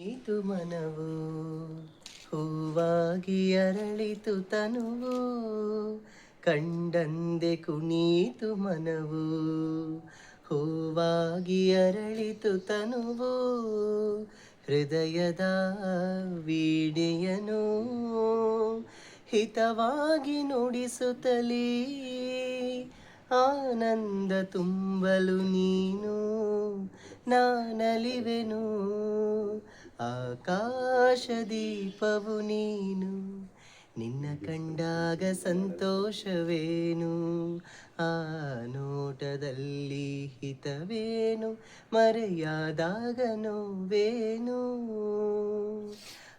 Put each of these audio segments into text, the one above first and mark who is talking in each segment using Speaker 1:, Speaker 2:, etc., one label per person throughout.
Speaker 1: ಇದು ಮನವು ಹೂವಾಗಿ ಅರಳಿತು ತನುವು ಕಂಡಂದೆ ಕುಣಿತು ಮನವು ಹೂವಾಗಿ ಅರಳಿತು ತನುವು ಹೃದಯದ ವೀಣೆಯನು ಹಿತವಾಗಿ ನುಡಿಸುತ್ತಲೀ ಆನಂದ ತುಂಬಲು ನೀನು ನಾನಲಿವೆನು ಆಕಾಶ ದೀಪವು ನೀನು ನಿನ್ನ ಕಂಡಾಗ ಸಂತೋಷವೇನು ಆ ನೋಟದಲ್ಲಿ ಹಿತವೇನು ಮರೆಯಾದಾಗ ನೋವೇನು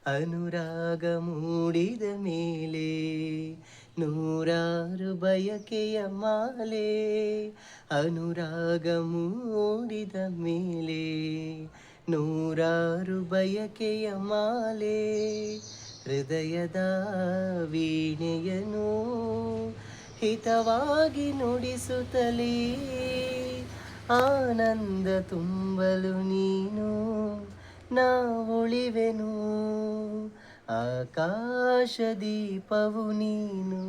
Speaker 1: ಅನುರಾಗ ಮೂಡಿದ ಮೇಲೆ ನೂರಾರು ಬಯಕೆಯ ಮಾಲೆ ಅನುರಾಗ ಮೂಡಿದ ಮೇಲೆ ನೂರಾರು ಬಯಕೆಯ ಮಾಲೆ ಹೃದಯದ ವೀಣೆಯನು ಹಿತವಾಗಿ ನುಡಿಸುತ್ತಲೇ ಆನಂದ ತುಂಬಲು ನೀನು ನಾ ಉಳಿವೆನು ಆಕಾಶ ದೀಪವು ನೀನು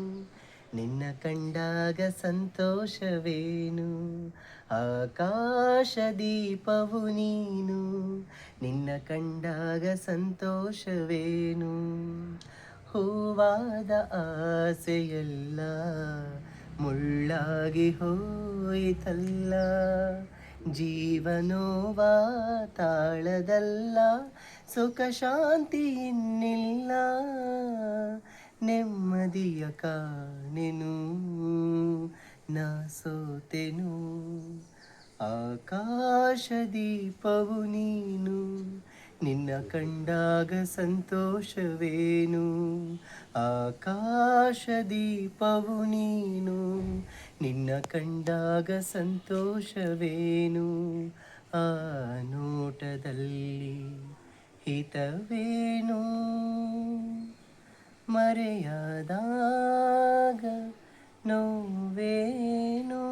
Speaker 1: ನಿನ್ನ ಕಂಡಾಗ ಸಂತೋಷವೇನು ಆಕಾಶ ದೀಪವು ನೀನು ನಿನ್ನ ಕಂಡಾಗ ಸಂತೋಷವೇನು ಹೂವಾದ ಆಸೆಯೆಲ್ಲ ಮುಳ್ಳಾಗಿ ಹೋಯಿತಲ್ಲ ಜೀವನೋವ ತಾಳದಲ್ಲ ಸುಖ ಶಾಂತಿ ಇನ್ನಿಲ್ಲ ನೆಮ್ಮದಿಯ ಕಾಣೆನು ನಾ ಸೋತೆನು ಆಕಾಶ ದೀಪವು ನೀನು ನಿನ್ನ ಕಂಡಾಗ ಸಂತೋಷವೇನು ಆಕಾಶ ದೀಪವು ನೀನು ನಿನ್ನ ಕಂಡಾಗ ಸಂತೋಷವೇನು ಆ ನೋಟದಲ್ಲಿ ಹಿತವೇನು ಮರೆಯಾದಾಗ ನೋವೇನು